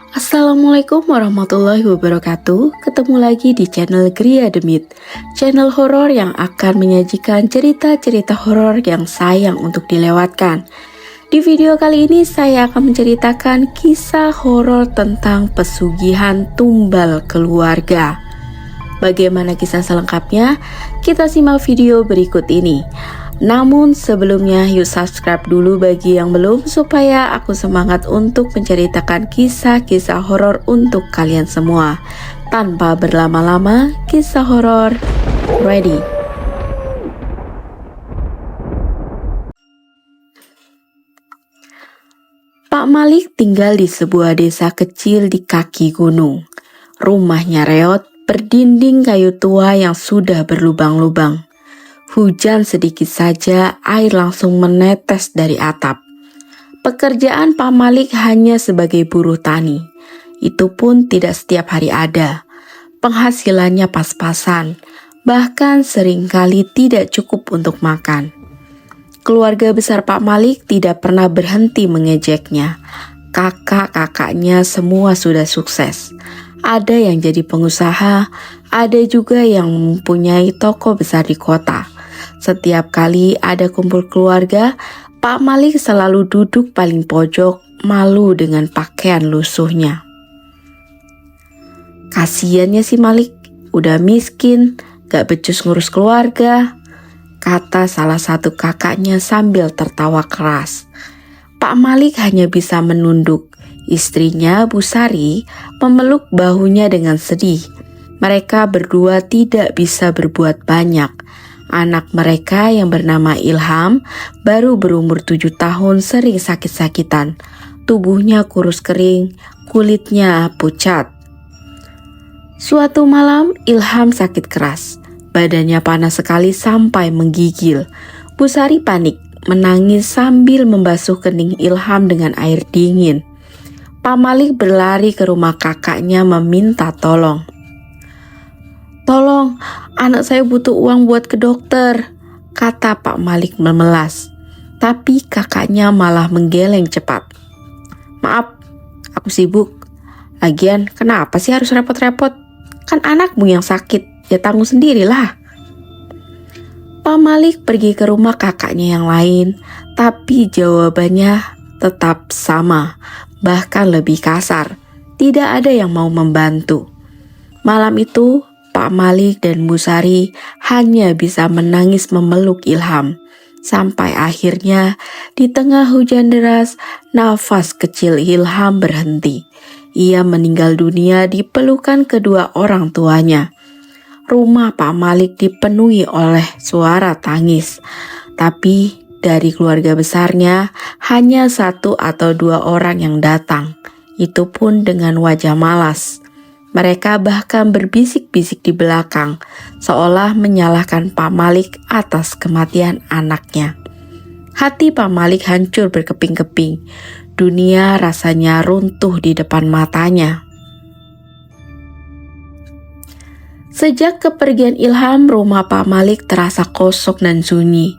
Assalamualaikum warahmatullahi wabarakatuh. Ketemu lagi di channel Gria Demit, channel horor yang akan menyajikan cerita-cerita horor yang sayang untuk dilewatkan. Di video kali ini saya akan menceritakan kisah horor tentang pesugihan tumbal keluarga. Bagaimana kisah selengkapnya? Kita simak video berikut ini. Namun sebelumnya yuk subscribe dulu bagi yang belum, supaya aku semangat untuk menceritakan kisah-kisah horor untuk kalian semua. Tanpa berlama-lama, kisah horor ready. Pak Malik tinggal di sebuah desa kecil di kaki gunung. Rumahnya reot berdinding kayu tua yang sudah berlubang-lubang. Hujan sedikit saja, air langsung menetes dari atap. Pekerjaan Pak Malik hanya sebagai buruh tani. Itu pun tidak setiap hari ada. Penghasilannya pas-pasan, bahkan seringkali tidak cukup untuk makan. Keluarga besar Pak Malik tidak pernah berhenti mengejeknya. Kakak-kakaknya semua sudah sukses. Ada yang jadi pengusaha, ada juga yang mempunyai toko besar di kota. Setiap kali ada kumpul keluarga, Pak Malik selalu duduk paling pojok, malu dengan pakaian lusuhnya. Kasiannya si Malik, udah miskin, gak becus ngurus keluarga, kata salah satu kakaknya sambil tertawa keras. Pak Malik hanya bisa menunduk. Istrinya, Bu Sari, memeluk bahunya dengan sedih. Mereka berdua tidak bisa berbuat banyak. Anak mereka yang bernama Ilham baru berumur 7 tahun sering sakit-sakitan. Tubuhnya kurus kering, kulitnya pucat. Suatu malam Ilham sakit keras. Badannya panas sekali sampai menggigil. Bu Sari panik, menangis sambil membasuh kening Ilham dengan air dingin. Pak Malik berlari ke rumah kakaknya meminta tolong. "Tolong, anak saya butuh uang buat ke dokter," kata Pak Malik memelas. Tapi kakaknya malah menggeleng cepat. "Maaf, aku sibuk. Lagian kenapa sih harus repot-repot? Kan anakmu yang sakit, ya tanggung sendirilah." Pak Malik pergi ke rumah kakaknya yang lain, tapi jawabannya tetap sama, bahkan lebih kasar. Tidak ada yang mau membantu. Malam itu Pak Malik dan Bu Sari hanya bisa menangis memeluk Ilham. Sampai akhirnya di tengah hujan deras, nafas kecil Ilham berhenti. Ia meninggal dunia di pelukan kedua orang tuanya. Rumah Pak Malik dipenuhi oleh suara tangis. Tapi dari keluarga besarnya hanya 1 atau 2 orang yang datang. Itu pun dengan wajah malas. Mereka bahkan berbisik-bisik di belakang, seolah menyalahkan Pak Malik atas kematian anaknya. Hati Pak Malik hancur berkeping-keping. Dunia rasanya runtuh di depan matanya. Sejak kepergian Ilham, rumah Pak Malik terasa kosong dan sunyi.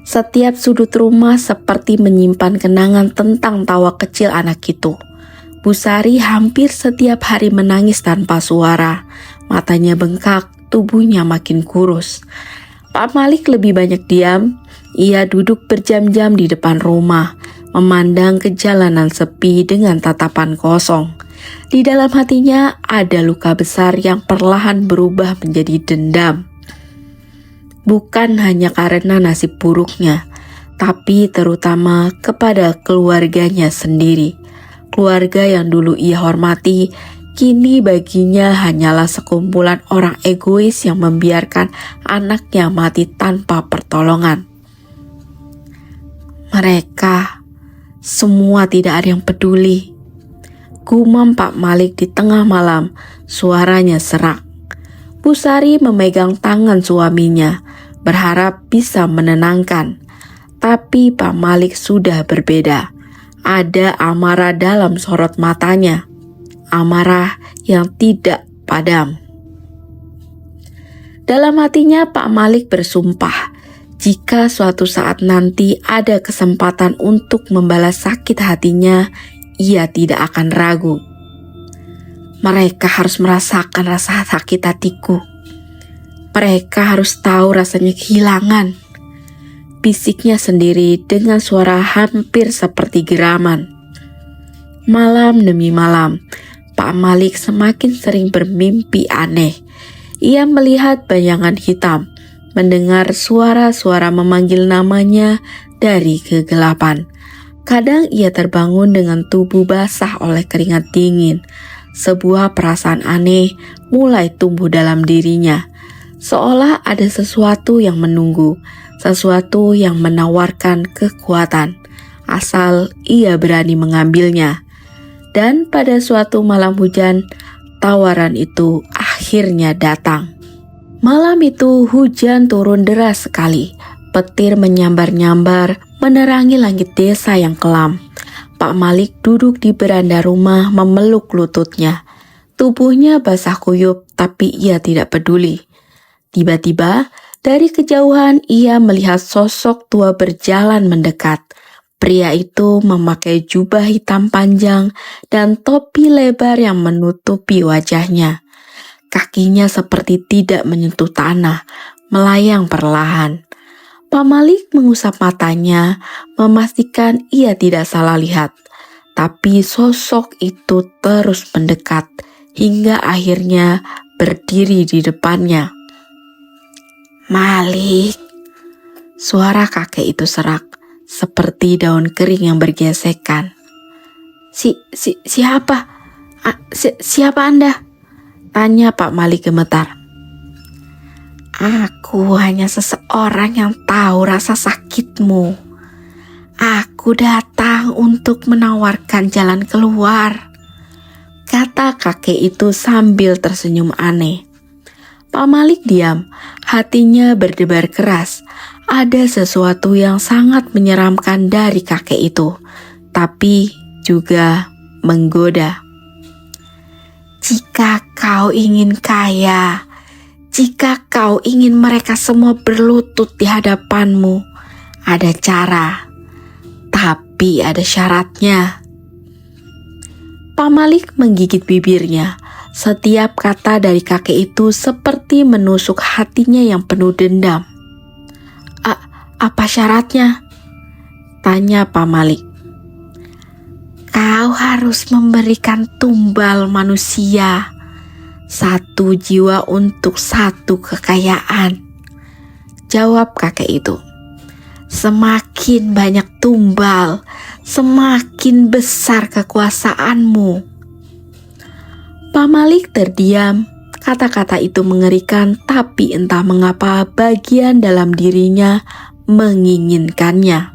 Setiap sudut rumah seperti menyimpan kenangan tentang tawa kecil anak itu. Bu Sari hampir setiap hari menangis tanpa suara. Matanya bengkak, tubuhnya makin kurus. Pak Malik lebih banyak diam. Ia duduk berjam-jam di depan rumah, memandang ke jalanan sepi dengan tatapan kosong. Di dalam hatinya ada luka besar yang perlahan berubah menjadi dendam. Bukan hanya karena nasib buruknya, tapi terutama kepada keluarganya sendiri. Keluarga yang dulu ia hormati, kini baginya hanyalah sekumpulan orang egois yang membiarkan anaknya mati tanpa pertolongan. Mereka semua tidak ada yang peduli. Gumam Pak Malik di tengah malam, suaranya serak. Bu Sari memegang tangan suaminya, berharap bisa menenangkan. Tapi Pak Malik sudah berbeda. Ada amarah dalam sorot matanya, amarah yang tidak padam. Dalam hatinya Pak Malik bersumpah, jika suatu saat nanti ada kesempatan untuk membalas sakit hatinya, ia tidak akan ragu. Mereka harus merasakan rasa sakit hatiku. Mereka harus tahu rasanya kehilangan. Bisiknya sendiri dengan suara hampir seperti geraman. Malam demi malam, Pak Malik semakin sering bermimpi aneh. Ia melihat bayangan hitam, mendengar suara-suara memanggil namanya dari kegelapan. Kadang ia terbangun dengan tubuh basah oleh keringat dingin. Sebuah perasaan aneh mulai tumbuh dalam dirinya. Seolah ada sesuatu yang menunggu, sesuatu yang menawarkan kekuatan, asal ia berani mengambilnya. Dan pada suatu malam hujan, tawaran itu akhirnya datang. Malam itu hujan turun deras sekali. Petir menyambar-nyambar menerangi langit desa yang kelam. Pak Malik duduk di beranda rumah memeluk lututnya. Tubuhnya basah kuyup, tapi ia tidak peduli. Tiba-tiba, dari kejauhan ia melihat sosok tua berjalan mendekat. Pria itu memakai jubah hitam panjang dan topi lebar yang menutupi wajahnya. Kakinya seperti tidak menyentuh tanah, melayang perlahan. Pak Malik mengusap matanya, memastikan ia tidak salah lihat. Tapi sosok itu terus mendekat, hingga akhirnya berdiri di depannya. "Malik," suara kakek itu serak, seperti daun kering yang bergesekan. Siapa? Siapa Anda?" tanya Pak Malik gemetar. "Aku hanya seseorang yang tahu rasa sakitmu. Aku datang untuk menawarkan jalan keluar," kata kakek itu sambil tersenyum aneh. Pak Malik diam, hatinya berdebar keras. Ada sesuatu yang sangat menyeramkan dari kakek itu, tapi juga menggoda. "Jika kau ingin kaya, jika kau ingin mereka semua berlutut di hadapanmu, ada cara, tapi ada syaratnya." Pak Malik menggigit bibirnya. Setiap kata dari kakek itu seperti menusuk hatinya yang penuh dendam. Apa syaratnya?" tanya Pak Malik. "Kau harus memberikan tumbal manusia, 1 jiwa untuk 1 kekayaan," jawab kakek itu. "Semakin banyak tumbal, semakin besar kekuasaanmu." Pak Malik terdiam. Kata-kata itu mengerikan, tapi entah mengapa bagian dalam dirinya menginginkannya.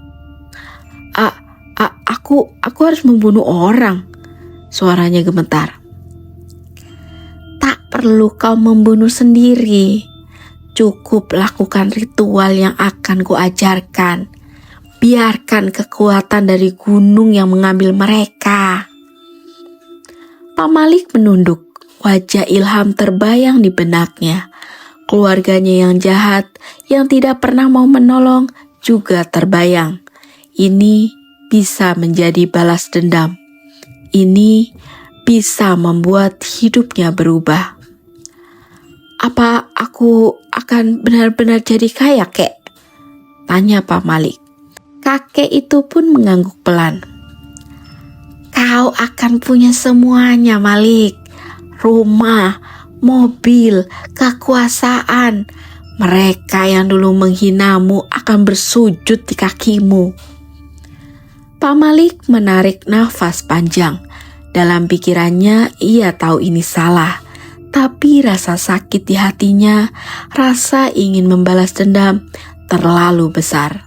Aku harus membunuh orang," suaranya gemetar. "Tak perlu kau membunuh sendiri. Cukup lakukan ritual yang akan kuajarkan. Biarkan kekuatan dari gunung yang mengambil mereka." Pak Malik menunduk. Wajah Ilham terbayang di benaknya. Keluarganya yang jahat, yang tidak pernah mau menolong, juga terbayang. Ini bisa menjadi balas dendam. Ini bisa membuat hidupnya berubah. "Apa aku akan benar-benar jadi kaya, kek?" tanya Pak Malik. Kakek itu pun mengangguk pelan. "Kau akan punya semuanya, Malik. Rumah, mobil, kekuasaan. Mereka yang dulu menghinamu akan bersujud di kakimu." Pak Malik menarik nafas panjang. Dalam pikirannya ia tahu ini salah. Tapi rasa sakit di hatinya, rasa ingin membalas dendam terlalu besar.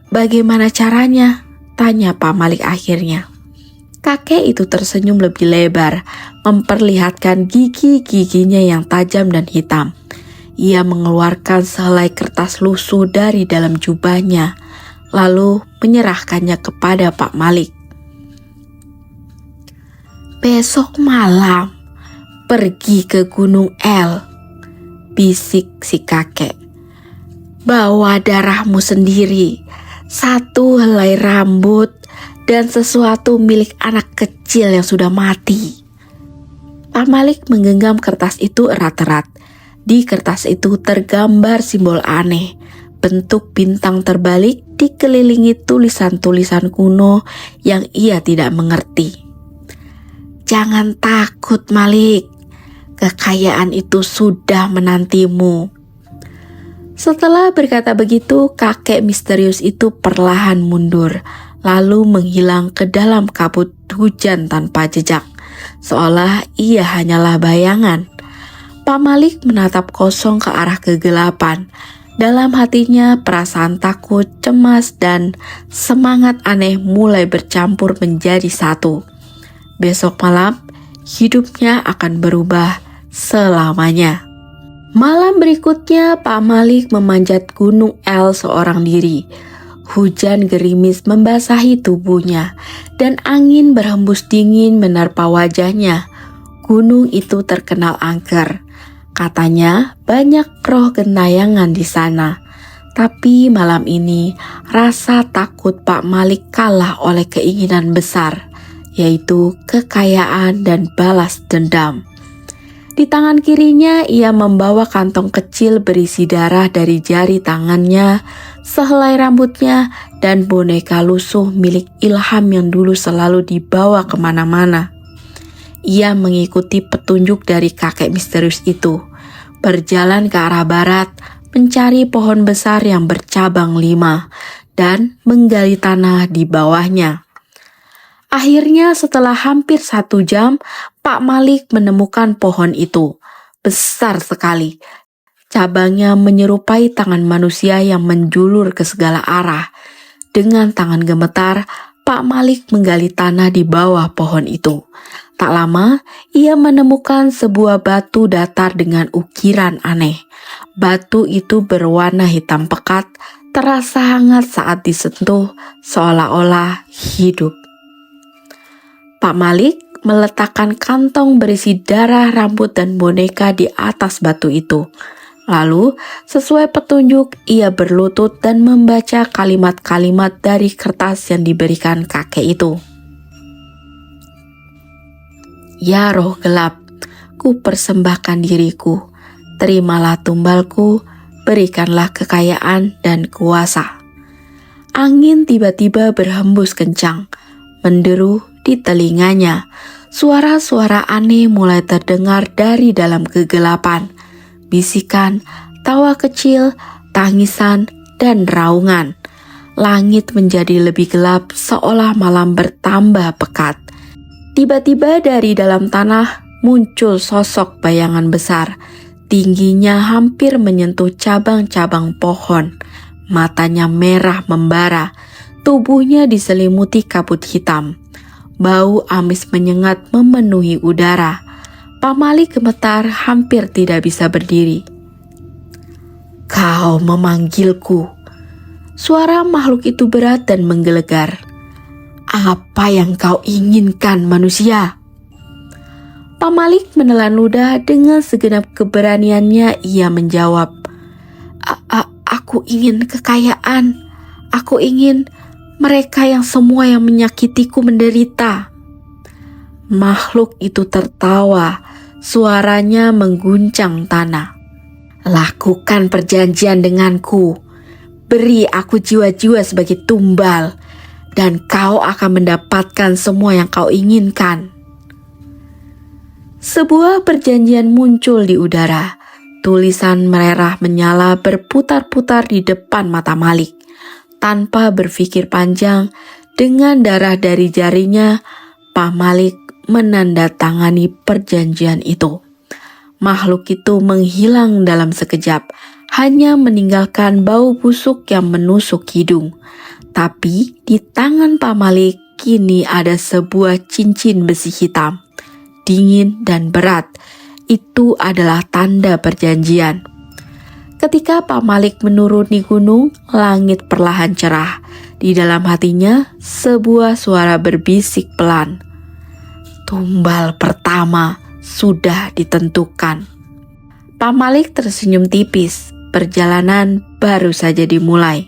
Bagaimana caranya?" tanya Pak Malik akhirnya. Kakek itu tersenyum lebih lebar, memperlihatkan gigi-giginya yang tajam dan hitam. Ia mengeluarkan sehelai kertas lusuh dari dalam jubahnya, lalu menyerahkannya kepada Pak Malik. "Besok malam, pergi ke Gunung El," bisik si kakek. "Bawa darahmu sendiri, 1 helai rambut, dan sesuatu milik anak kecil yang sudah mati. Pak Malik menggenggam kertas itu erat-erat. Di kertas itu tergambar simbol aneh, bentuk bintang terbalik dikelilingi tulisan-tulisan kuno yang ia tidak mengerti. "Jangan takut, Malik. Kekayaan itu sudah menantimu." Setelah berkata begitu, kakek misterius itu perlahan mundur, lalu menghilang ke dalam kabut hujan tanpa jejak, seolah ia hanyalah bayangan. Pak Malik menatap kosong ke arah kegelapan. Dalam hatinya perasaan takut, cemas, dan semangat aneh mulai bercampur menjadi satu. Besok malam, hidupnya akan berubah selamanya. Malam berikutnya, Pak Malik memanjat Gunung El seorang diri. Hujan gerimis membasahi tubuhnya, dan angin berhembus dingin menerpa wajahnya. Gunung itu terkenal angker. Katanya banyak roh gentayangan di sana. Tapi malam ini rasa takut Pak Malik kalah oleh keinginan besar, yaitu kekayaan dan balas dendam. Di tangan kirinya ia membawa kantong kecil berisi darah dari jari tangannya, sehelai rambutnya, dan boneka lusuh milik Ilham yang dulu selalu dibawa kemana-mana. Ia mengikuti petunjuk dari kakek misterius itu, berjalan ke arah barat, mencari pohon besar yang bercabang 5, dan menggali tanah di bawahnya. Akhirnya setelah hampir 1 jam, Pak Malik menemukan pohon itu. Besar sekali. Cabangnya menyerupai tangan manusia yang menjulur ke segala arah. Dengan tangan gemetar, Pak Malik menggali tanah di bawah pohon itu. Tak lama, ia menemukan sebuah batu datar dengan ukiran aneh. Batu itu berwarna hitam pekat, terasa hangat saat disentuh, seolah-olah hidup. Pak Malik meletakkan kantong berisi darah, rambut, dan boneka di atas batu itu. Lalu, sesuai petunjuk, ia berlutut dan membaca kalimat-kalimat dari kertas yang diberikan kakek itu. "Ya roh gelap, ku persembahkan diriku, terimalah tumbalku, berikanlah kekayaan dan kuasa." Angin tiba-tiba berhembus kencang, menderu di telinganya. Suara-suara aneh mulai terdengar dari dalam kegelapan. Bisikan, tawa kecil, tangisan, dan raungan. Langit menjadi lebih gelap seolah malam bertambah pekat. Tiba-tiba dari dalam tanah muncul sosok bayangan besar. Tingginya hampir menyentuh cabang-cabang pohon. Matanya merah membara. Tubuhnya diselimuti kabut hitam. Bau amis menyengat memenuhi udara. Pak Malik gemetar, hampir tidak bisa berdiri. "Kau memanggilku." Suara makhluk itu berat dan menggelegar. "Apa yang kau inginkan, manusia?" Pak Malik menelan ludah. Dengan segenap keberaniannya ia menjawab, Aku ingin kekayaan. Aku ingin mereka yang semua yang menyakitiku menderita." Makhluk itu tertawa. Suaranya mengguncang tanah. "Lakukan perjanjian denganku. Beri aku jiwa-jiwa sebagai tumbal, dan kau akan mendapatkan semua yang kau inginkan." Sebuah perjanjian muncul di udara. Tulisan merah menyala berputar-putar di depan mata Malik. Tanpa berpikir panjang, dengan darah dari jarinya, Pak Malik menandatangani perjanjian itu. Makhluk itu menghilang dalam sekejap, hanya meninggalkan bau busuk yang menusuk hidung. Tapi di tangan Pak Malik kini ada sebuah cincin besi hitam, dingin dan berat. Itu adalah tanda perjanjian. Ketika Pak Malik menuruni gunung, langit perlahan cerah. Di dalam hatinya, sebuah suara berbisik pelan. Tumbal pertama sudah ditentukan. Pak Malik tersenyum tipis. Perjalanan baru saja dimulai.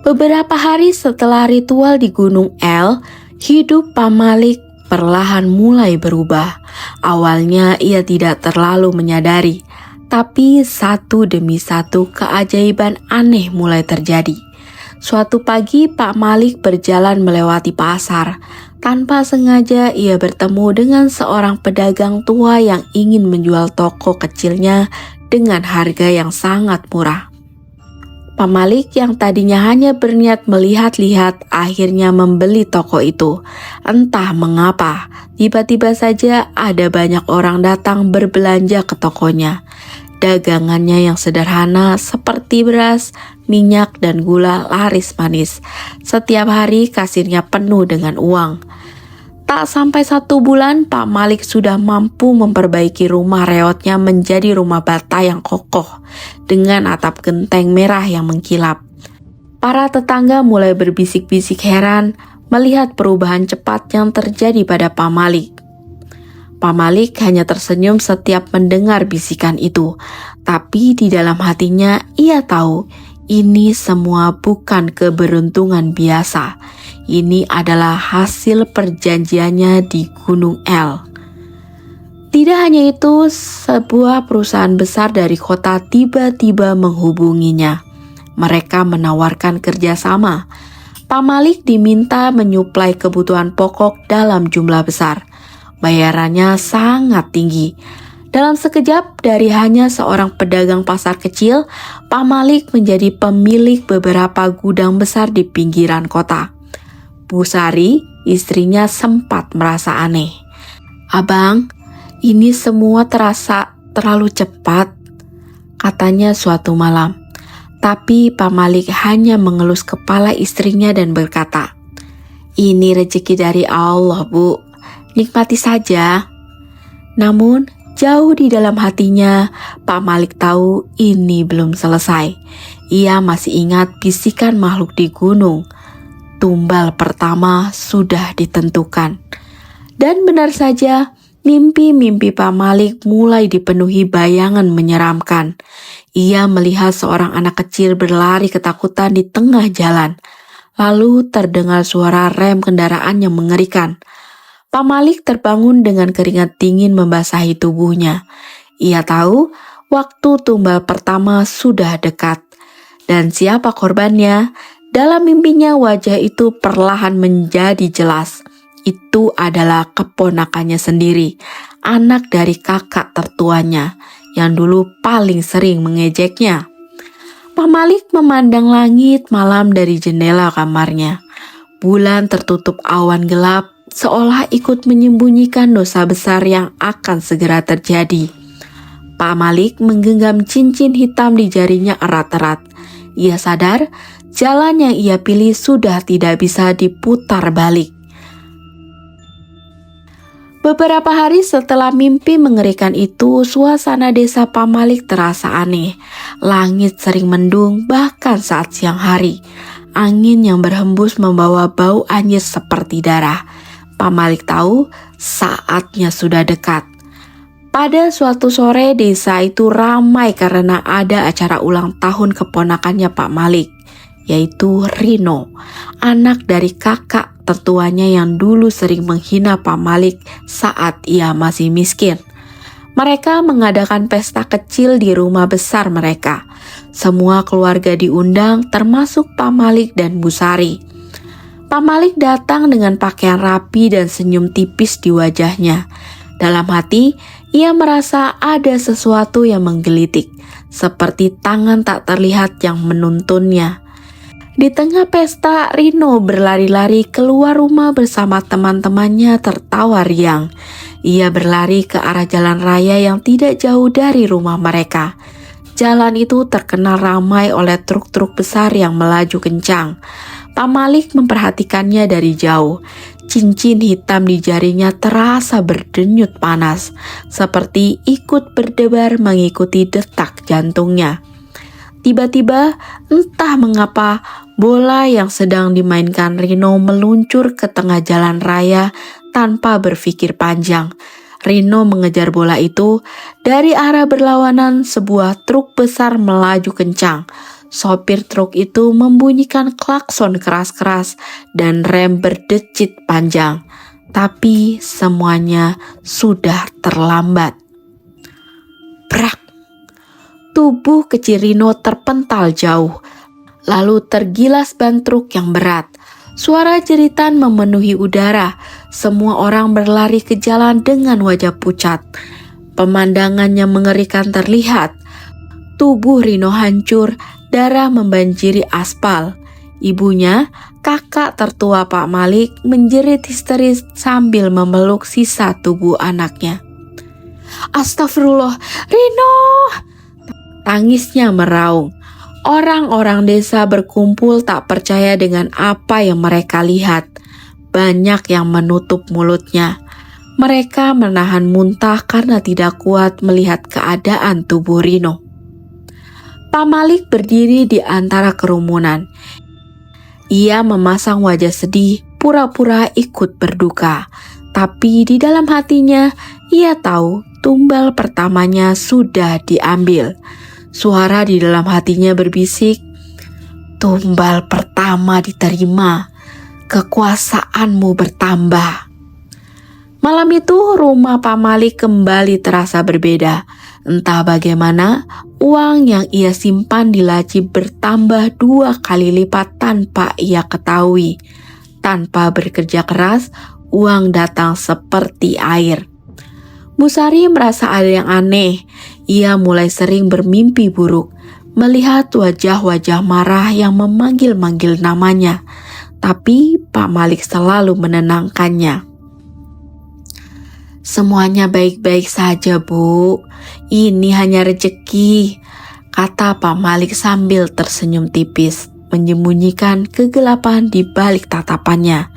Beberapa hari setelah ritual di Gunung El, hidup Pak Malik perlahan mulai berubah. Awalnya ia tidak terlalu menyadari, tapi satu demi satu keajaiban aneh mulai terjadi. Suatu pagi Pak Malik berjalan melewati pasar. Tanpa sengaja ia bertemu dengan seorang pedagang tua yang ingin menjual toko kecilnya dengan harga yang sangat murah. Pak Malik yang tadinya hanya berniat melihat-lihat akhirnya membeli toko itu. Entah mengapa, tiba-tiba saja ada banyak orang datang berbelanja ke tokonya. Dagangannya yang sederhana seperti beras, minyak, dan gula laris manis. Setiap hari kasirnya penuh dengan uang. Tak sampai 1 bulan, Pak Malik sudah mampu memperbaiki rumah reotnya menjadi rumah bata yang kokoh dengan atap genteng merah yang mengkilap. Para tetangga mulai berbisik-bisik heran melihat perubahan cepat yang terjadi pada Pak Malik. Pak Malik hanya tersenyum setiap mendengar bisikan itu, tapi di dalam hatinya ia tahu ini semua bukan keberuntungan biasa. Ini adalah hasil perjanjiannya di Gunung El. Tidak hanya itu, sebuah perusahaan besar dari kota tiba-tiba menghubunginya. Mereka menawarkan kerjasama. Pak Malik diminta menyuplai kebutuhan pokok dalam jumlah besar. Bayarannya sangat tinggi. Dalam sekejap, dari hanya seorang pedagang pasar kecil, Pak Malik menjadi pemilik beberapa gudang besar di pinggiran kota. Bu Sari, istrinya, sempat merasa aneh. "Abang, ini semua terasa terlalu cepat," katanya suatu malam. Tapi Pak Malik hanya mengelus kepala istrinya dan berkata, "Ini rezeki dari Allah, Bu. Nikmati saja." Namun, jauh di dalam hatinya, Pak Malik tahu ini belum selesai. Ia masih ingat bisikan makhluk di gunung. Tumbal pertama sudah ditentukan. Dan benar saja, mimpi-mimpi Pak Malik mulai dipenuhi bayangan menyeramkan. Ia melihat seorang anak kecil berlari ketakutan di tengah jalan. Lalu terdengar suara rem kendaraan yang mengerikan. Pak Malik terbangun dengan keringat dingin membasahi tubuhnya. Ia tahu waktu tumbal pertama sudah dekat. Dan siapa korbannya? Dalam mimpinya wajah itu perlahan menjadi jelas. Itu adalah keponakannya sendiri, anak dari kakak tertuanya, yang dulu paling sering mengejeknya. Pak Malik memandang langit malam dari jendela kamarnya. Bulan tertutup awan gelap, seolah ikut menyembunyikan dosa besar yang akan segera terjadi. Pak Malik menggenggam cincin hitam di jarinya erat-erat. Ia sadar jalan yang ia pilih sudah tidak bisa diputar balik. Beberapa hari setelah mimpi mengerikan itu, suasana desa Pak Malik terasa aneh. Langit sering mendung bahkan saat siang hari. Angin yang berhembus membawa bau anyir seperti darah. Pak Malik tahu saatnya sudah dekat. Pada suatu sore, desa itu ramai karena ada acara ulang tahun keponakannya Pak Malik, yaitu Rino, anak dari kakak tertuanya yang dulu sering menghina Pak Malik saat ia masih miskin. Mereka mengadakan pesta kecil di rumah besar mereka. Semua keluarga diundang, termasuk Pak Malik dan Bu Sari. Pak Malik datang dengan pakaian rapi dan senyum tipis di wajahnya. Dalam hati, ia merasa ada sesuatu yang menggelitik, seperti tangan tak terlihat yang menuntunnya. Di tengah pesta, Rino berlari-lari keluar rumah bersama teman-temannya tertawa riang. Ia berlari ke arah jalan raya yang tidak jauh dari rumah mereka. Jalan itu terkenal ramai oleh truk-truk besar yang melaju kencang. Pak Malik memperhatikannya dari jauh. Cincin hitam di jarinya terasa berdenyut panas, seperti ikut berdebar mengikuti detak jantungnya. Tiba-tiba, entah mengapa, bola yang sedang dimainkan Rino meluncur ke tengah jalan raya tanpa berpikir panjang. Rino mengejar bola itu. Dari arah berlawanan, sebuah truk besar melaju kencang. Sopir truk itu membunyikan klakson keras-keras dan rem berdecit panjang. Tapi semuanya sudah terlambat. Brak! Tubuh kecil Rino terpental jauh, lalu tergilas ban truk yang berat. Suara jeritan memenuhi udara. Semua orang berlari ke jalan dengan wajah pucat. Pemandangan yang mengerikan terlihat. Tubuh Rino hancur, darah membanjiri aspal. Ibunya, kakak tertua Pak Malik, menjerit histeris sambil memeluk sisa tubuh anaknya. Astagfirullah, Rino! Tangisnya meraung. Orang-orang desa berkumpul tak percaya dengan apa yang mereka lihat. Banyak yang menutup mulutnya. Mereka menahan muntah karena tidak kuat melihat keadaan tubuh Rino. Pak Malik berdiri di antara kerumunan. Ia memasang wajah sedih, pura-pura ikut berduka. Tapi di dalam hatinya, ia tahu tumbal pertamanya sudah diambil. Suara di dalam hatinya berbisik, tumbal pertama diterima, kekuasaanmu bertambah. Malam itu rumah Pak Malik kembali terasa berbeda. Entah bagaimana, uang yang ia simpan di laci bertambah 2 kali lipat tanpa ia ketahui. Tanpa bekerja keras, uang datang seperti air. Bu Sari merasa ada yang aneh. Ia mulai sering bermimpi buruk, melihat wajah-wajah marah yang memanggil-manggil namanya. Tapi Pak Malik selalu menenangkannya. Semuanya baik-baik saja, Bu. Ini hanya rezeki, kata Pak Malik sambil tersenyum tipis, menyembunyikan kegelapan di balik tatapannya.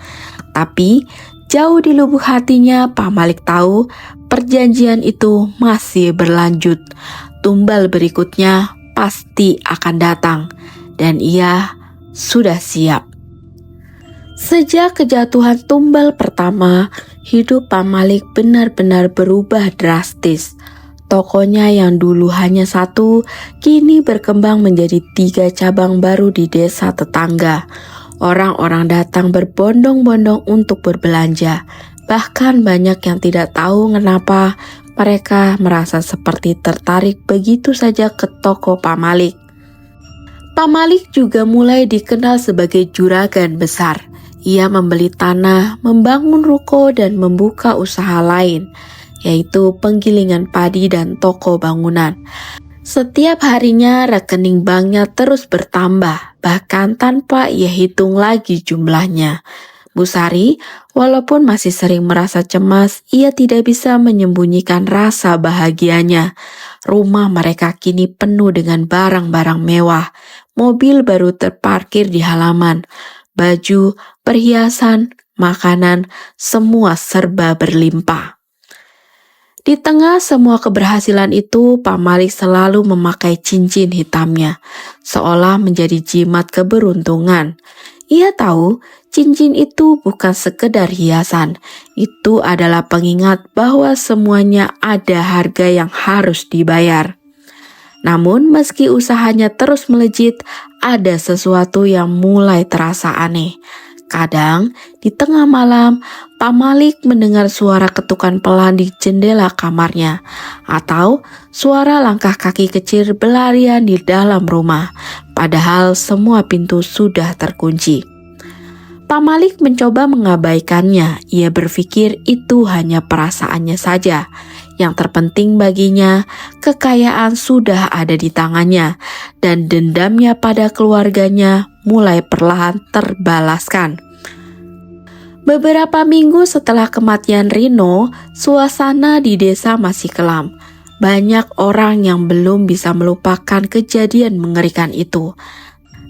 Tapi jauh di lubuk hatinya, Pak Malik tahu perjanjian itu masih berlanjut. Tumbal berikutnya pasti akan datang, dan ia sudah siap. Sejak kejatuhan tumbal pertama, hidup Pak Malik benar-benar berubah drastis. Tokonya yang dulu hanya 1, kini berkembang menjadi 3 cabang baru di desa tetangga. Orang-orang datang berbondong-bondong untuk berbelanja. Bahkan banyak yang tidak tahu kenapa mereka merasa seperti tertarik begitu saja ke toko Pak Malik. Pak Malik juga mulai dikenal sebagai juragan besar. Ia membeli tanah, membangun ruko dan membuka usaha lain, yaitu penggilingan padi dan toko bangunan. Setiap harinya rekening banknya terus bertambah, bahkan tanpa ia hitung lagi jumlahnya. Bu Sari, walaupun masih sering merasa cemas, ia tidak bisa menyembunyikan rasa bahagianya. Rumah mereka kini penuh dengan barang-barang mewah. Mobil baru terparkir di halaman. Baju, perhiasan, makanan, semua serba berlimpah. Di tengah semua keberhasilan itu, Pak Malik selalu memakai cincin hitamnya, seolah menjadi jimat keberuntungan. Ia tahu cincin itu bukan sekedar hiasan, itu adalah pengingat bahwa semuanya ada harga yang harus dibayar. Namun meski usahanya terus melejit, ada sesuatu yang mulai terasa aneh. Kadang di tengah malam, Pak Malik mendengar suara ketukan pelan di jendela kamarnya, atau suara langkah kaki kecil berlarian di dalam rumah, padahal semua pintu sudah terkunci. Pak Malik mencoba mengabaikannya. Ia berpikir itu hanya perasaannya saja. Yang terpenting baginya, kekayaan sudah ada di tangannya, dan dendamnya pada keluarganya mulai perlahan terbalaskan. Beberapa minggu setelah kematian Rino, suasana di desa masih kelam. Banyak orang yang belum bisa melupakan kejadian mengerikan itu.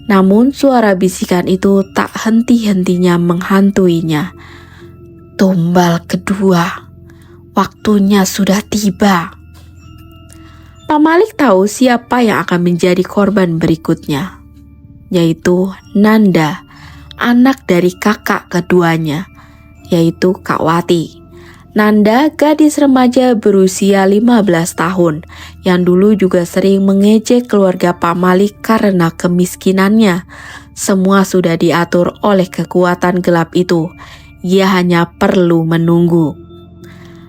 Namun suara bisikan itu tak henti-hentinya menghantuinya. Tumbal kedua. Waktunya sudah tiba. Pak Malik tahu siapa yang akan menjadi korban berikutnya, yaitu Nanda, anak dari kakak keduanya, yaitu Kak Wati. Nanda, gadis remaja berusia 15 tahun, yang dulu juga sering mengejek keluarga Pak Malik karena kemiskinannya. Semua sudah diatur oleh kekuatan gelap itu. ia hanya perlu menunggu.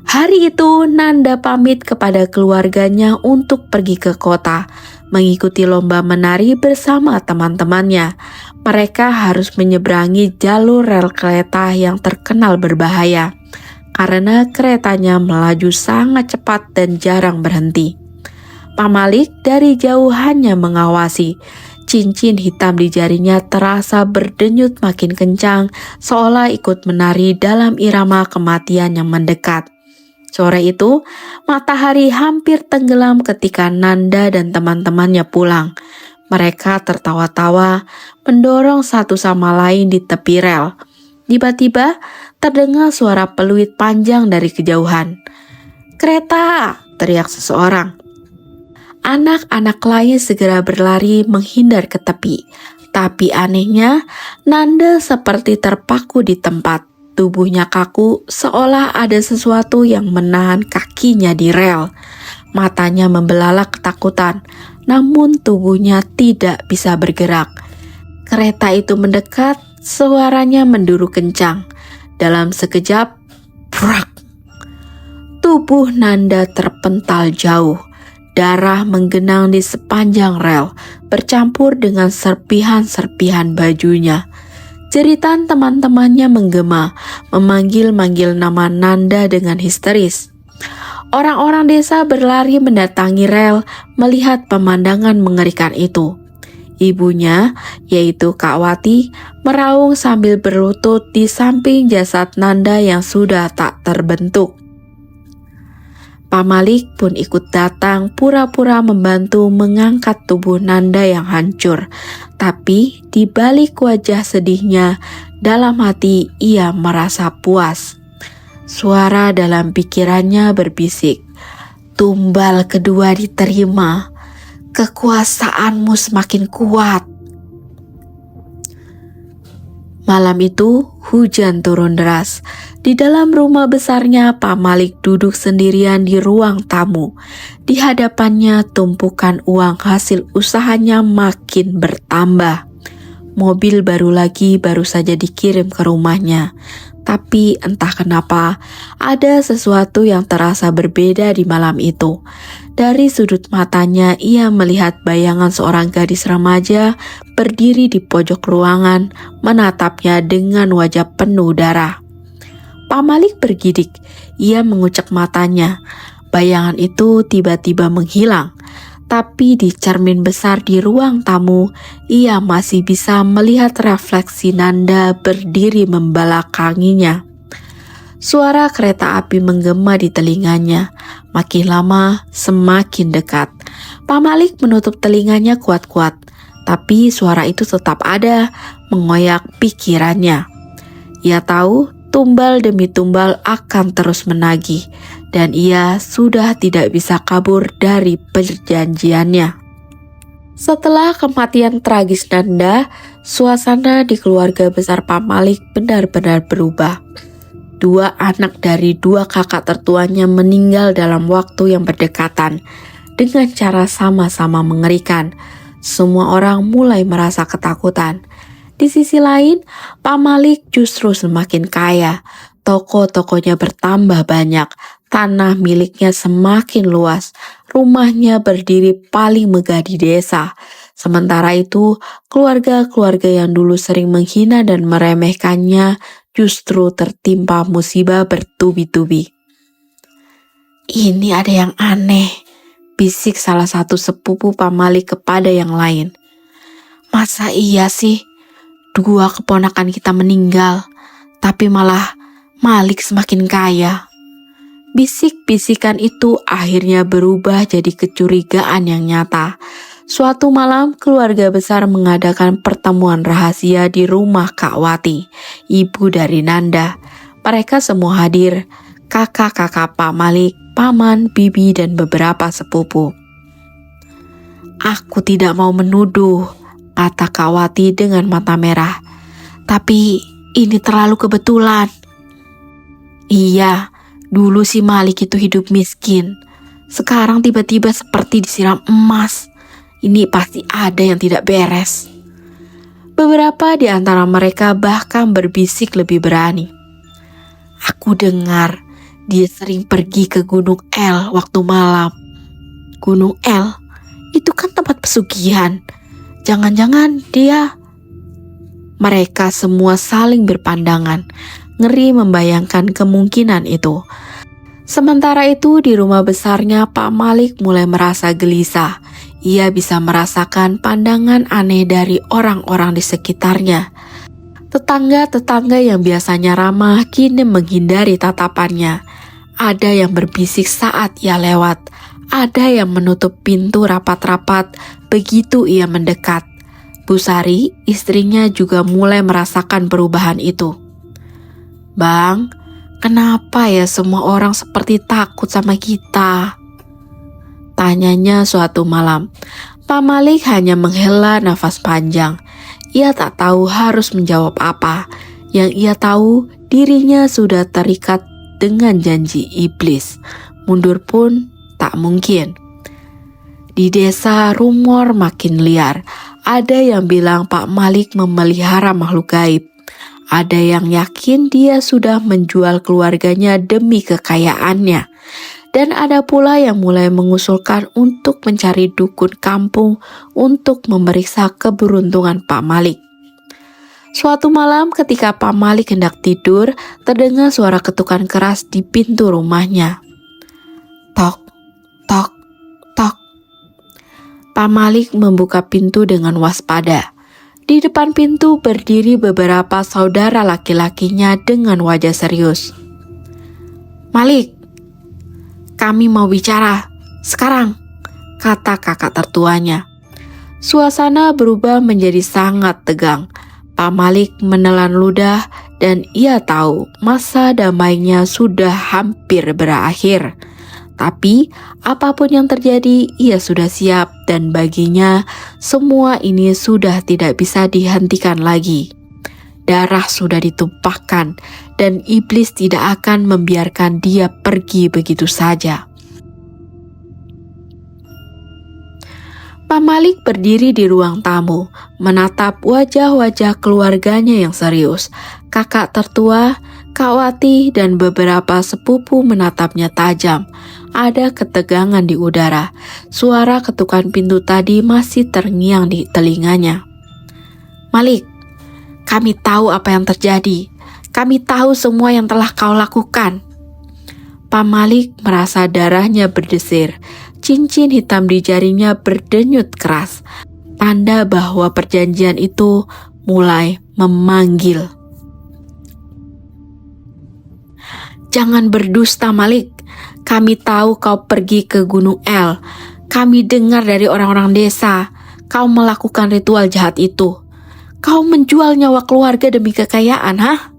Hari itu Nanda pamit kepada keluarganya untuk pergi ke kota, mengikuti lomba menari bersama teman-temannya. Mereka harus menyeberangi jalur rel kereta yang terkenal berbahaya, karena keretanya melaju sangat cepat dan jarang berhenti. Pak Malik dari jauh hanya mengawasi. Cincin hitam di jarinya terasa berdenyut makin kencang, seolah ikut menari dalam irama kematian yang mendekat. Sore itu, matahari hampir tenggelam ketika Nanda dan teman-temannya pulang. Mereka tertawa-tawa, mendorong satu sama lain di tepi rel. Tiba-tiba, terdengar suara peluit panjang dari kejauhan. "Kereta!" teriak seseorang. Anak-anak lain segera berlari menghindar ke tepi. Tapi anehnya, Nanda seperti terpaku di tempat. Tubuhnya kaku, seolah ada sesuatu yang menahan kakinya di rel. Matanya membelalak ketakutan, namun tubuhnya tidak bisa bergerak. Kereta itu mendekat, suaranya menduru kencang. Dalam sekejap, brak! Tubuh Nanda terpental jauh. Darah menggenang di sepanjang rel, bercampur dengan serpihan-serpihan bajunya. Jeritan teman-temannya menggema, memanggil-manggil nama Nanda dengan histeris. Orang-orang desa berlari mendatangi rel, melihat pemandangan mengerikan itu. Ibunya, yaitu Kak Wati, meraung sambil berlutut di samping jasad Nanda yang sudah tak terbentuk. Pak Malik pun ikut datang pura-pura membantu mengangkat tubuh Nanda yang hancur. Tapi di balik wajah sedihnya, dalam hati ia merasa puas. Suara dalam pikirannya berbisik, "Tumbal kedua diterima, kekuasaanmu semakin kuat." Malam itu, hujan turun deras. Di dalam rumah besarnya, Pak Malik duduk sendirian di ruang tamu. Di hadapannya, tumpukan uang hasil usahanya makin bertambah. Mobil baru lagi baru saja dikirim ke rumahnya. Tapi entah kenapa, ada sesuatu yang terasa berbeda di malam itu. Dari sudut matanya, ia melihat bayangan seorang gadis remaja berdiri di pojok ruangan, menatapnya dengan wajah penuh darah. Pak Malik bergidik, ia mengucek matanya. Bayangan itu tiba-tiba menghilang. Tapi di cermin besar di ruang tamu, ia masih bisa melihat refleksi Nanda berdiri membelakanginya. Suara kereta api menggema di telinganya. Makin lama, semakin dekat. Pak Malik menutup telinganya kuat-kuat. Tapi suara itu tetap ada, mengoyak pikirannya. Ia tahu tumbal demi tumbal akan terus menagih. Dan ia sudah tidak bisa kabur dari perjanjiannya. Setelah kematian tragis Nanda, suasana di keluarga besar Pak Malik benar-benar berubah. 2 anak dari 2 kakak tertuanya meninggal dalam waktu yang berdekatan, dengan cara sama-sama mengerikan. Semua orang mulai merasa ketakutan. Di sisi lain, Pak Malik justru semakin kaya. Toko-tokonya bertambah banyak, tanah miliknya semakin luas, rumahnya berdiri paling megah di desa. Sementara itu, keluarga-keluarga yang dulu sering menghina dan meremehkannya justru tertimpa musibah bertubi-tubi. "Ini ada yang aneh," bisik salah satu sepupu Pak Malik kepada yang lain. "Masa iya sih 2 keponakan kita meninggal, tapi malah Malik semakin kaya?" Bisik-bisikan itu akhirnya berubah jadi kecurigaan yang nyata. Suatu malam, keluarga besar mengadakan pertemuan rahasia di rumah Kak Wati, ibu dari Nanda. Mereka semua hadir, kakak-kakak Pak Malik, paman, bibi, dan beberapa sepupu. "Aku tidak mau menuduh," kata Kak Wati dengan mata merah. "Tapi ini terlalu kebetulan." "Iya, dulu si Malik itu hidup miskin. Sekarang tiba-tiba seperti disiram emas. Ini pasti ada yang tidak beres." Beberapa di antara mereka bahkan berbisik lebih berani. Aku dengar dia sering pergi ke Gunung El waktu malam. Gunung El? Itu kan tempat pesugihan. Jangan-jangan dia... Mereka semua saling berpandangan, ngeri membayangkan kemungkinan itu. Sementara itu di rumah besarnya Pak Malik mulai merasa gelisah. Ia bisa merasakan pandangan aneh dari orang-orang di sekitarnya. Tetangga-tetangga yang biasanya ramah kini menghindari tatapannya. Ada yang berbisik saat ia lewat. Ada yang menutup pintu rapat-rapat begitu ia mendekat. Bu Sari, istrinya juga mulai merasakan perubahan itu. "Bang, kenapa ya semua orang seperti takut sama kita?" tanyanya suatu malam. Pak Malik hanya menghela nafas panjang. Ia tak tahu harus menjawab apa. Yang ia tahu, dirinya sudah terikat dengan janji iblis. Mundur pun tak mungkin. Di desa rumor makin liar. Ada yang bilang Pak Malik memelihara makhluk gaib. Ada yang yakin dia sudah menjual keluarganya demi kekayaannya. Dan ada pula yang mulai mengusulkan untuk mencari dukun kampung untuk memeriksa keberuntungan Pak Malik. Suatu malam ketika Pak Malik hendak tidur, terdengar suara ketukan keras di pintu rumahnya. Tok, tok, tok. Pak Malik membuka pintu dengan waspada. Di depan pintu berdiri beberapa saudara laki-lakinya dengan wajah serius. "Malik, kami mau bicara sekarang," kata kakak tertuanya. Suasana berubah menjadi sangat tegang. Pak Malik menelan ludah dan ia tahu masa damainya sudah hampir berakhir. Tapi apapun yang terjadi, ia sudah siap dan baginya semua ini sudah tidak bisa dihentikan lagi. Darah sudah ditumpahkan dan iblis tidak akan membiarkan dia pergi begitu saja. Pak Malik berdiri di ruang tamu, menatap wajah-wajah keluarganya yang serius. Kakak tertua, Kak Wati, dan beberapa sepupu menatapnya tajam. Ada ketegangan di udara. Suara ketukan pintu tadi masih terngiang di telinganya. "Malik, kami tahu apa yang terjadi. Kami tahu semua yang telah kau lakukan." Pak Malik merasa darahnya berdesir. Cincin hitam di jarinya berdenyut keras. Tanda bahwa perjanjian itu mulai memanggil. "Jangan berdusta, Malik. Kami tahu kau pergi ke Gunung El. Kami dengar dari orang-orang desa. Kau melakukan ritual jahat itu. Kau menjual nyawa keluarga demi kekayaan, hah?"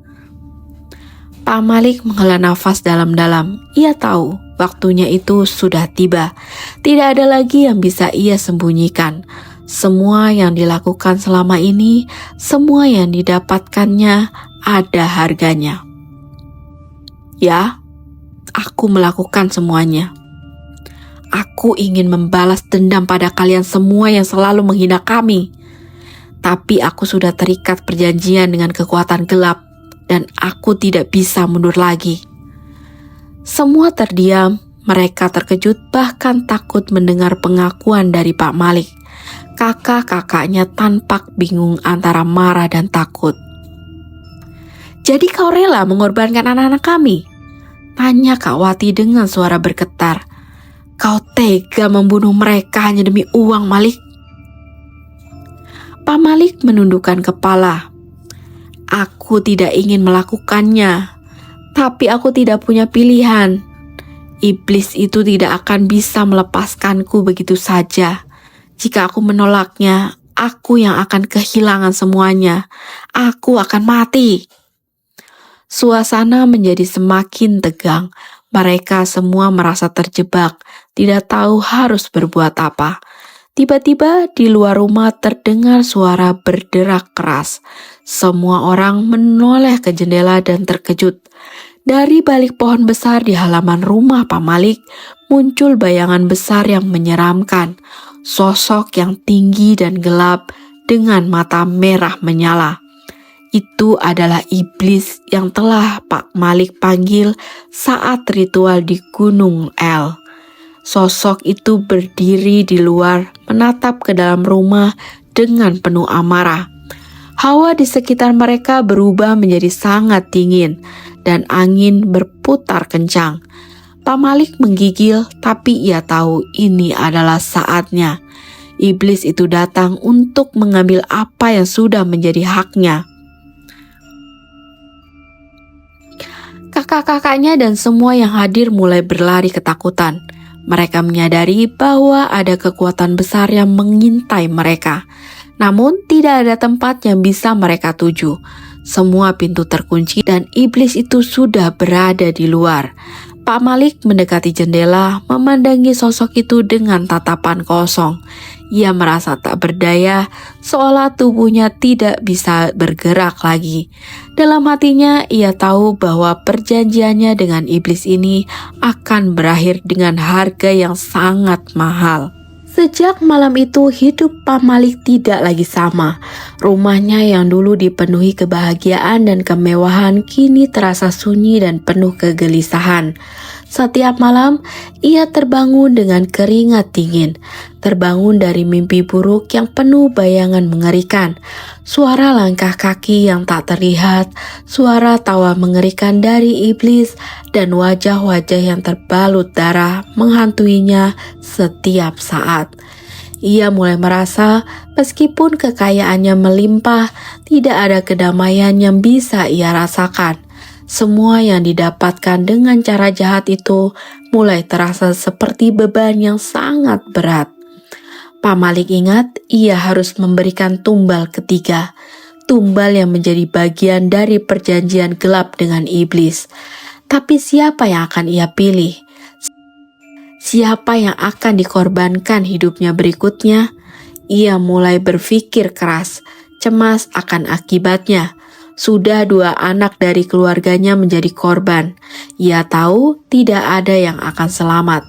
Pak Malik menghela nafas dalam-dalam. Ia tahu waktunya itu sudah tiba. Tidak ada lagi yang bisa ia sembunyikan. Semua yang dilakukan selama ini, semua yang didapatkannya ada harganya. "Ya, aku melakukan semuanya. Aku ingin membalas dendam pada kalian semua yang selalu menghina kami. Tapi aku sudah terikat perjanjian dengan kekuatan gelap dan aku tidak bisa mundur lagi." Semua terdiam, mereka terkejut bahkan takut mendengar pengakuan dari Pak Malik. Kakak-kakaknya tampak bingung antara marah dan takut. "Jadi kau rela mengorbankan anak-anak kami?" tanya Kak Wati dengan suara bergetar. "Kau tega membunuh mereka hanya demi uang, Malik?" Pak Malik menundukkan kepala. "Aku tidak ingin melakukannya, tapi aku tidak punya pilihan. Iblis itu tidak akan bisa melepaskanku begitu saja. Jika aku menolaknya, aku yang akan kehilangan semuanya. Aku akan mati." Suasana menjadi semakin tegang. Mereka semua merasa terjebak, tidak tahu harus berbuat apa. Tiba-tiba di luar rumah terdengar suara berderak keras. Semua orang menoleh ke jendela dan terkejut. Dari balik pohon besar di halaman rumah Pak Malik, muncul bayangan besar yang menyeramkan. Sosok yang tinggi dan gelap dengan mata merah menyala. Itu adalah iblis yang telah Pak Malik panggil saat ritual di Gunung El. Sosok itu berdiri di luar, menatap ke dalam rumah dengan penuh amarah. Hawa di sekitar mereka berubah menjadi sangat dingin, dan angin berputar kencang. Pak Malik menggigil, tapi ia tahu ini adalah saatnya. Iblis itu datang untuk mengambil apa yang sudah menjadi haknya. Kakak-kakaknya dan semua yang hadir mulai berlari ketakutan. Mereka menyadari bahwa ada kekuatan besar yang mengintai mereka. Namun tidak ada tempat yang bisa mereka tuju. Semua pintu terkunci dan iblis itu sudah berada di luar. Pak Malik mendekati jendela, memandangi sosok itu dengan tatapan kosong. Ia merasa tak berdaya, seolah tubuhnya tidak bisa bergerak lagi. Dalam hatinya, ia tahu bahwa perjanjiannya dengan iblis ini akan berakhir dengan harga yang sangat mahal. Sejak malam itu, hidup Pak Malik tidak lagi sama. Rumahnya yang dulu dipenuhi kebahagiaan dan kemewahan kini terasa sunyi dan penuh kegelisahan. Setiap malam, ia terbangun dengan keringat dingin, terbangun dari mimpi buruk yang penuh bayangan mengerikan. Suara langkah kaki yang tak terlihat, suara tawa mengerikan dari iblis, dan wajah-wajah yang terbalut darah menghantuinya setiap saat. Ia mulai merasa meskipun kekayaannya melimpah, tidak ada kedamaian yang bisa ia rasakan. Semua yang didapatkan dengan cara jahat itu mulai terasa seperti beban yang sangat berat. Pak Malik ingat ia harus memberikan tumbal ketiga, tumbal yang menjadi bagian dari perjanjian gelap dengan iblis. Tapi siapa yang akan ia pilih? Siapa yang akan dikorbankan hidupnya berikutnya? Ia mulai berpikir keras, cemas akan akibatnya. Sudah 2 anak dari keluarganya menjadi korban. Ia tahu tidak ada yang akan selamat.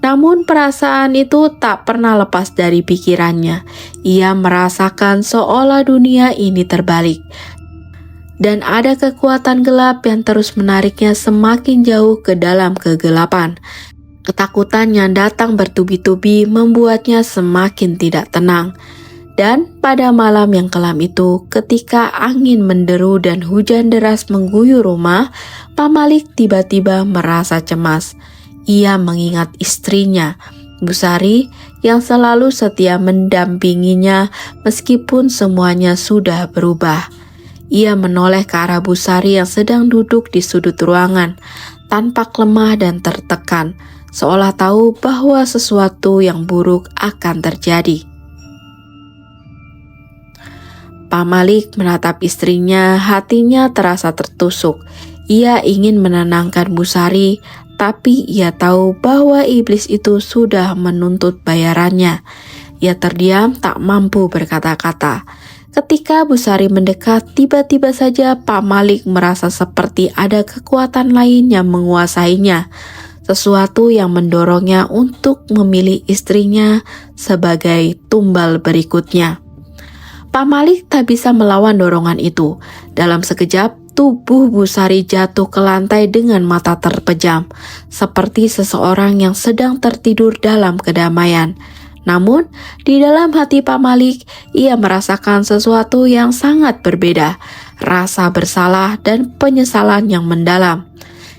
Namun perasaan itu tak pernah lepas dari pikirannya. Ia merasakan seolah dunia ini terbalik. Dan ada kekuatan gelap yang terus menariknya semakin jauh ke dalam kegelapan. Ketakutan yang datang bertubi-tubi membuatnya semakin tidak tenang. Dan pada malam yang kelam itu, ketika angin menderu dan hujan deras mengguyur rumah, Pak Malik tiba-tiba merasa cemas. Ia mengingat istrinya, Bu Sari, yang selalu setia mendampinginya meskipun semuanya sudah berubah. Ia menoleh ke arah Bu Sari yang sedang duduk di sudut ruangan, tampak lemah dan tertekan, seolah tahu bahwa sesuatu yang buruk akan terjadi. Pak Malik menatap istrinya, hatinya terasa tertusuk. Ia ingin menenangkan Bu Sari, tapi ia tahu bahwa iblis itu sudah menuntut bayarannya. Ia terdiam, tak mampu berkata-kata. Ketika Bu Sari mendekat, tiba-tiba saja Pak Malik merasa seperti ada kekuatan lain yang menguasainya. Sesuatu yang mendorongnya untuk memilih istrinya sebagai tumbal berikutnya. Pak Malik tak bisa melawan dorongan itu. Dalam sekejap, tubuh Bu Sari jatuh ke lantai dengan mata terpejam, seperti seseorang yang sedang tertidur dalam kedamaian. Namun, di dalam hati Pak Malik, ia merasakan sesuatu yang sangat berbeda, rasa bersalah dan penyesalan yang mendalam.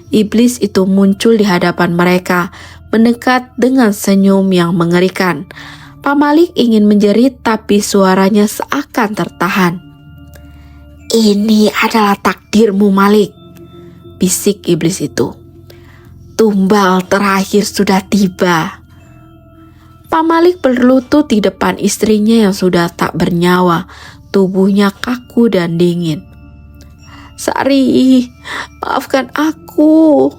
Iblis itu muncul di hadapan mereka, mendekat dengan senyum yang mengerikan. Pak Malik ingin menjerit, tapi suaranya seakan tertahan. "Ini adalah takdirmu, Malik," bisik iblis itu. "Tumbal terakhir sudah tiba." Pak Malik berlutut di depan istrinya yang sudah tak bernyawa, tubuhnya kaku dan dingin. "Sari, maafkan aku.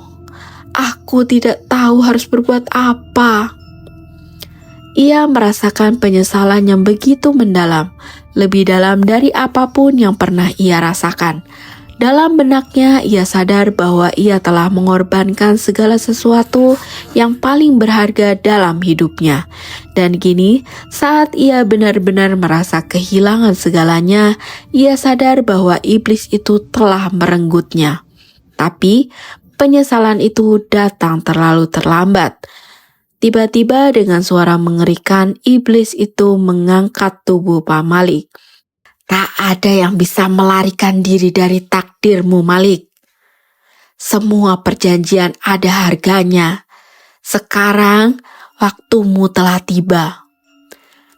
Aku tidak tahu harus berbuat apa." Ia merasakan penyesalan yang begitu mendalam, lebih dalam dari apapun yang pernah ia rasakan. Dalam benaknya, ia sadar bahwa ia telah mengorbankan segala sesuatu yang paling berharga dalam hidupnya. Dan kini, saat ia benar-benar merasa kehilangan segalanya, ia sadar bahwa iblis itu telah merenggutnya. Tapi, penyesalan itu datang terlalu terlambat. Tiba-tiba dengan suara mengerikan, iblis itu mengangkat tubuh Pak Malik. Tak ada yang bisa melarikan diri dari takdirmu, Malik. Semua perjanjian ada harganya. Sekarang, waktumu telah tiba.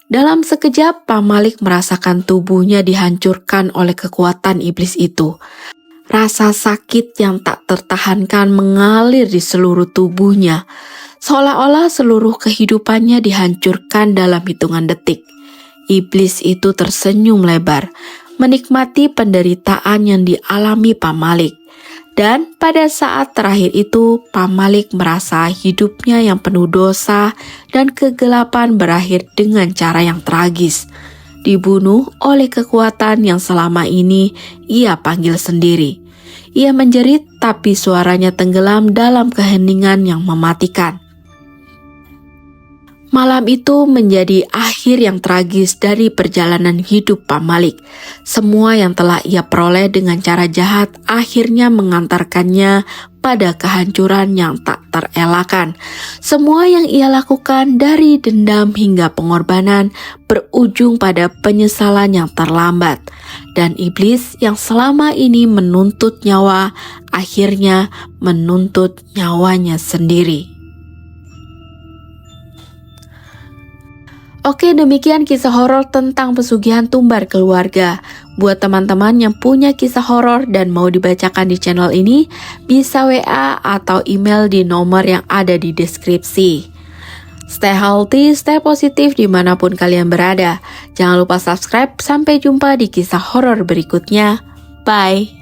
Dalam sekejap, Pak Malik merasakan tubuhnya dihancurkan oleh kekuatan iblis itu. Rasa sakit yang tak tertahankan mengalir di seluruh tubuhnya, seolah-olah seluruh kehidupannya dihancurkan dalam hitungan detik. Iblis itu tersenyum lebar, menikmati penderitaan yang dialami Pak Malik. Dan pada saat terakhir itu, Pak Malik merasa hidupnya yang penuh dosa dan kegelapan berakhir dengan cara yang tragis. Dibunuh oleh kekuatan yang selama ini ia panggil sendiri. Ia menjerit, tapi suaranya tenggelam dalam keheningan yang mematikan. Malam itu menjadi akhir yang tragis dari perjalanan hidup Pak Malik. Semua yang telah ia peroleh dengan cara jahat akhirnya mengantarkannya pada kehancuran yang tak terelakkan. Semua yang ia lakukan dari dendam hingga pengorbanan berujung pada penyesalan yang terlambat. Dan iblis yang selama ini menuntut nyawa, akhirnya menuntut nyawanya sendiri. Oke, demikian kisah horor tentang pesugihan tumbar keluarga. Buat teman-teman yang punya kisah horor dan mau dibacakan di channel ini, bisa WA atau email di nomor yang ada di deskripsi. Stay healthy, stay positif dimanapun kalian berada. Jangan lupa subscribe, sampai jumpa di kisah horor berikutnya. Bye!